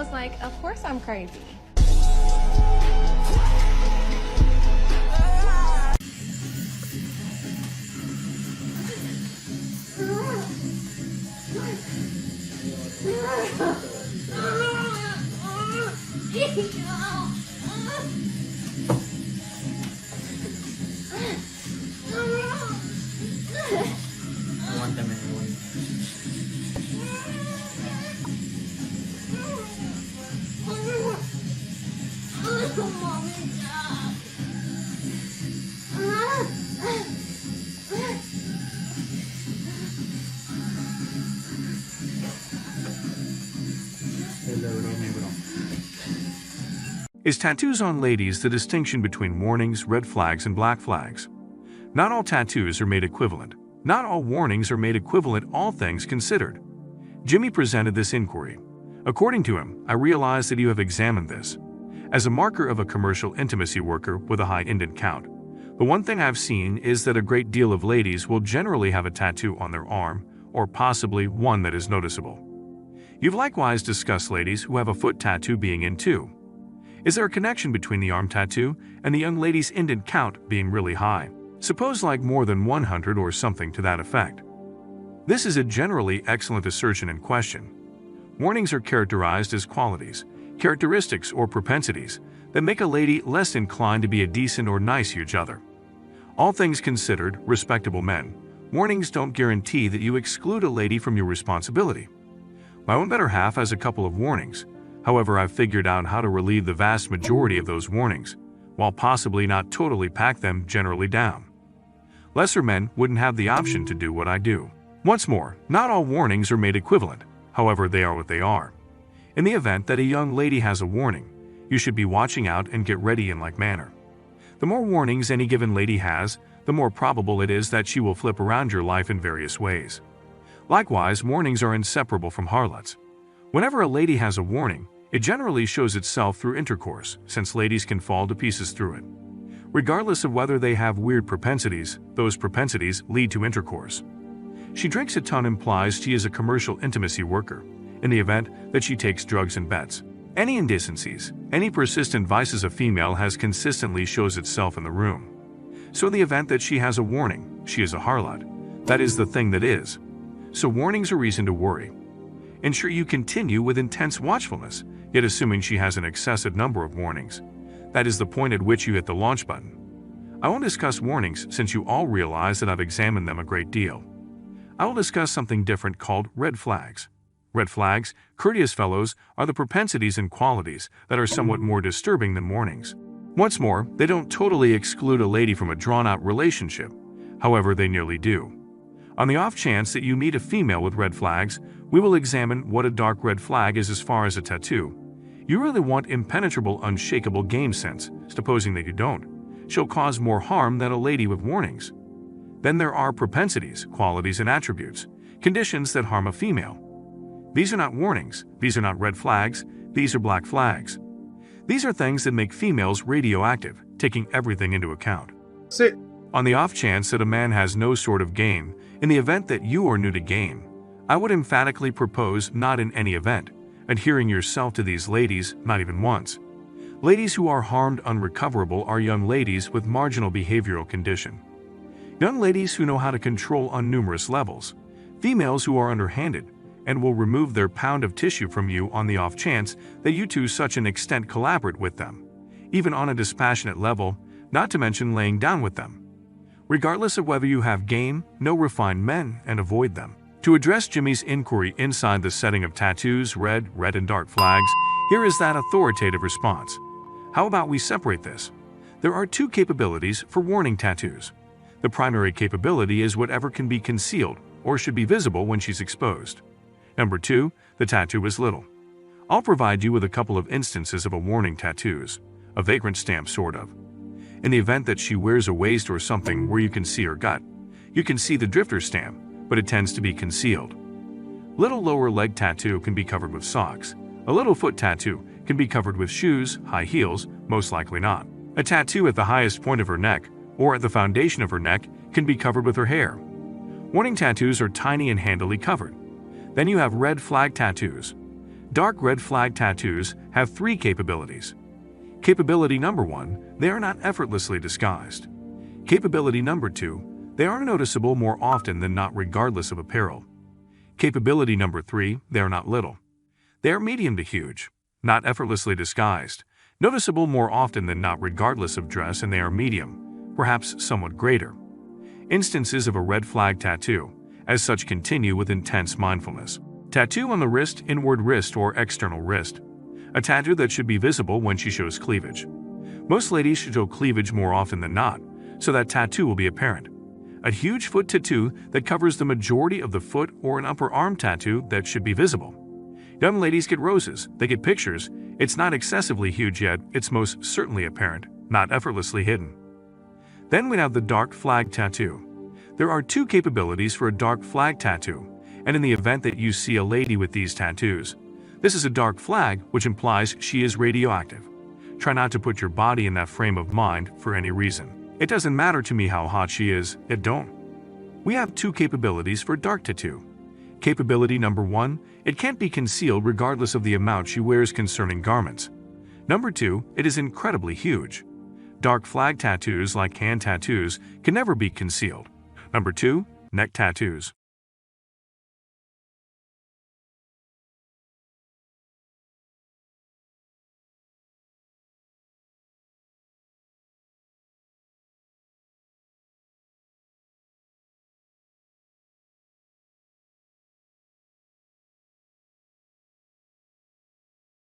was like, of course I'm crazy. I want them anyway. Is tattoos on ladies the distinction between warnings, red flags, and black flags? Not all tattoos are made equivalent. Not all warnings are made equivalent, all things considered. Jimmy presented this inquiry. According to him, I realize that you have examined this as a marker of a commercial intimacy worker with a high indent count. The one thing I've seen is that a great deal of ladies will generally have a tattoo on their arm, or possibly one that is noticeable. You've likewise discussed ladies who have a foot tattoo being in too. Is there a connection between the arm tattoo and the young lady's indent count being really high? Suppose like more than 100 or something to that effect. This is a generally excellent assertion and question. Warnings are characterized as qualities, characteristics, or propensities that make a lady less inclined to be a decent or nice huge other. All things considered, respectable men, warnings don't guarantee that you exclude a lady from your responsibility. My own better half has a couple of warnings. However, I've figured out how to relieve the vast majority of those warnings, while possibly not totally pack them generally down. Lesser men wouldn't have the option to do what I do. Once more, not all warnings are made equivalent. However, they are what they are. In the event that a young lady has a warning, you should be watching out and get ready in like manner. The more warnings any given lady has, the more probable it is that she will flip around your life in various ways. Likewise, warnings are inseparable from harlots. Whenever a lady has a warning, it generally shows itself through intercourse, since ladies can fall to pieces through it. Regardless of whether they have weird propensities, those propensities lead to intercourse. She drinks a ton implies she is a commercial intimacy worker, in the event that she takes drugs and bets. Any indecencies, any persistent vices a female has consistently shows itself in the room. So in the event that she has a warning, she is a harlot. That is the thing that is. So warnings are reason to worry. Ensure you continue with intense watchfulness, yet assuming she has an excessive number of warnings. That is the point at which you hit the launch button. I won't discuss warnings since you all realize that I've examined them a great deal. I will discuss something different called red flags. Red flags, courteous fellows, are the propensities and qualities that are somewhat more disturbing than warnings. Once more, they don't totally exclude a lady from a drawn-out relationship. However, they nearly do. On the off chance that you meet a female with red flags, we will examine what a dark red flag is as far as a tattoo. You really want impenetrable, unshakable game sense, supposing that you don't. She'll cause more harm than a lady with warnings. Then there are propensities, qualities, and attributes, conditions that harm a female. These are not warnings, these are not red flags, these are black flags. These are things that make females radioactive, taking everything into account. Sit. On the off chance that a man has no sort of game, in the event that you are new to game, I would emphatically propose not in any event, adhering yourself to these ladies, not even once. Ladies who are harmed unrecoverable are young ladies with marginal behavioral condition. Young ladies who know how to control on numerous levels. Females who are underhanded and will remove their pound of tissue from you on the off chance that you to such an extent collaborate with them, even on a dispassionate level, not to mention laying down with them. Regardless of whether you have game, know refined men and avoid them. To address Jimmy's inquiry inside the setting of tattoos, red, and dark flags, here is that authoritative response. How about we separate this? There are two capabilities for warning tattoos. The primary capability is whatever can be concealed or should be visible when she's exposed. Number 2, the tattoo is little. I'll provide you with a couple of instances of a warning tattoos, a vagrant stamp sort of. In the event that she wears a waist or something where you can see her gut, you can see the drifter stamp, but it tends to be concealed. Little lower leg tattoo can be covered with socks. A little foot tattoo can be covered with shoes, high heels, most likely not. A tattoo at the highest point of her neck or at the foundation of her neck can be covered with her hair. Warning tattoos are tiny and handily covered. Then you have red flag tattoos. Dark red flag tattoos have three capabilities. Capability number 1, they are not effortlessly disguised. Capability number 2, they are noticeable more often than not regardless of apparel. Capability number 3, they are not little. They are medium to huge, not effortlessly disguised, noticeable more often than not regardless of dress, and they are medium, perhaps somewhat greater. Instances of a red flag tattoo, as such, continue with intense mindfulness. Tattoo on the wrist, inward wrist or external wrist. A tattoo that should be visible when she shows cleavage. Most ladies should show cleavage more often than not, so that tattoo will be apparent. A huge foot tattoo that covers the majority of the foot, or an upper arm tattoo that should be visible. Young ladies get roses, they get pictures. It's not excessively huge yet, it's most certainly apparent, not effortlessly hidden. Then we have the dark flag tattoo. There are two capabilities for a dark flag tattoo, and in the event that you see a lady with these tattoos, this is a dark flag, which implies she is radioactive. Try not to put your body in that frame of mind for any reason. It doesn't matter to me how hot she is, it don't. We have two capabilities for dark tattoo. Capability number 1, it can't be concealed regardless of the amount she wears concerning garments. Number 2, it is incredibly huge. Dark flag tattoos, like hand tattoos, can never be concealed. Number 2, neck tattoos.